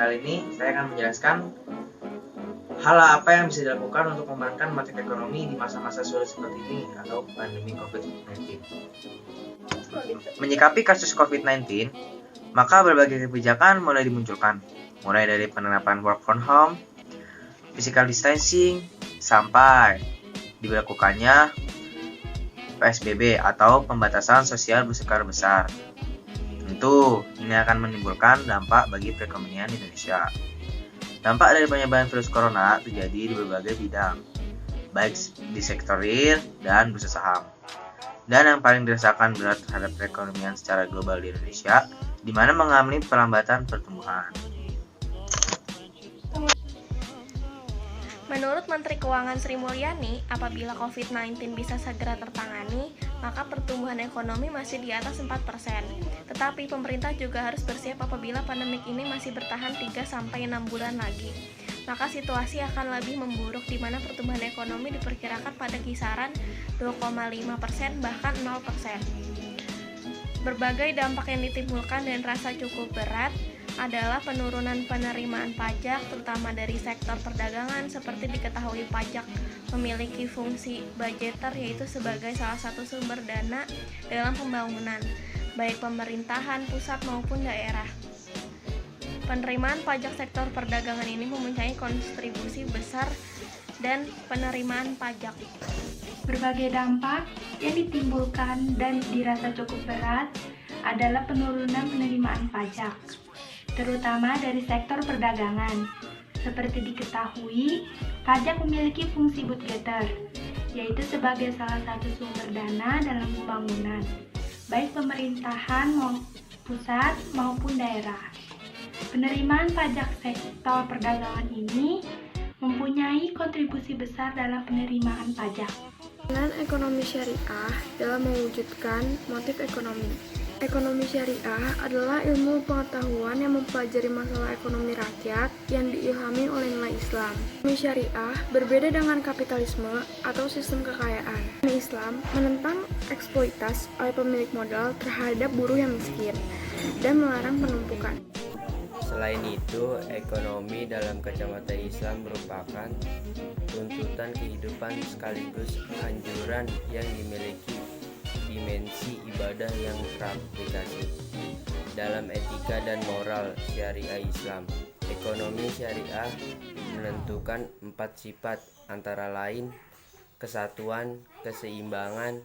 Kali ini saya akan menjelaskan hal apa yang bisa dilakukan untuk memenangkan motif ekonomi di masa-masa sulit seperti ini atau pandemi COVID-19. Menyikapi kasus COVID-19, maka berbagai kebijakan mulai dimunculkan, mulai dari penerapan work from home, physical distancing, sampai diberlakukannya PSBB atau pembatasan sosial berskala besar. Tentu, ini akan menimbulkan dampak bagi perekonomian Indonesia. Dampak dari penyebaran virus corona terjadi di berbagai bidang, baik di sektor real dan bursa saham. Dan yang paling dirasakan berat terhadap perekonomian secara global di Indonesia, di mana mengalami perlambatan pertumbuhan. Menurut Menteri Keuangan Sri Mulyani, apabila COVID-19 bisa segera tertangani, maka pertumbuhan ekonomi masih di atas 4%. Tetapi pemerintah juga harus bersiap apabila pandemik ini masih bertahan 3-6 bulan lagi. Maka situasi akan lebih memburuk di mana pertumbuhan ekonomi diperkirakan pada kisaran 2,5% bahkan 0%. Berbagai dampak yang ditimbulkan dan rasa cukup berat adalah penurunan penerimaan pajak terutama dari sektor perdagangan. Seperti diketahui, pajak memiliki fungsi budgeter, yaitu sebagai salah satu sumber dana dalam pembangunan baik pemerintahan pusat maupun daerah. Penerimaan pajak sektor perdagangan ini mempunyai kontribusi besar dan penerimaan pajak. Berbagai dampak yang ditimbulkan dan dirasa cukup berat adalah penurunan penerimaan pajak, terutama dari sektor perdagangan. Seperti diketahui, pajak memiliki fungsi budgeter, yaitu sebagai salah satu sumber dana dalam pembangunan, baik pemerintahan pusat maupun daerah. Penerimaan pajak sektor perdagangan ini mempunyai kontribusi besar dalam penerimaan pajak. Dengan ekonomi syariah dalam mewujudkan motif ekonomi. Ekonomi syariah adalah ilmu pengetahuan yang mempelajari masalah ekonomi rakyat yang diilhami oleh nilai Islam. Ekonomi syariah berbeda dengan kapitalisme atau sistem kekayaan. Islam menentang eksploitasi oleh pemilik modal terhadap buruh yang miskin dan melarang penumpukan. Selain itu, ekonomi dalam kacamata Islam merupakan tuntutan kehidupan sekaligus anjuran yang dimiliki dimensi ibadah yang teraplikasi dalam etika dan moral syariah Islam. Ekonomi syariah menentukan 4 sifat, antara lain kesatuan, keseimbangan,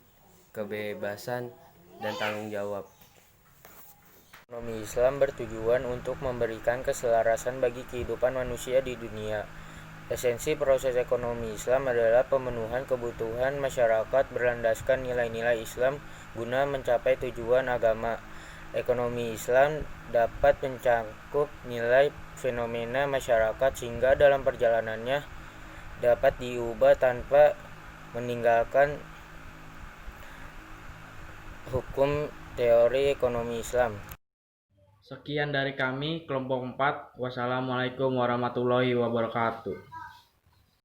kebebasan, dan tanggung jawab. Ekonomi Islam bertujuan untuk memberikan keselarasan bagi kehidupan manusia di dunia. Esensi proses ekonomi Islam adalah pemenuhan kebutuhan masyarakat berlandaskan nilai-nilai Islam guna mencapai tujuan agama. Ekonomi Islam dapat mencakup nilai fenomena masyarakat sehingga dalam perjalanannya dapat diubah tanpa meninggalkan hukum teori ekonomi Islam. Sekian dari kami, kelompok 4. Wassalamualaikum warahmatullahi wabarakatuh.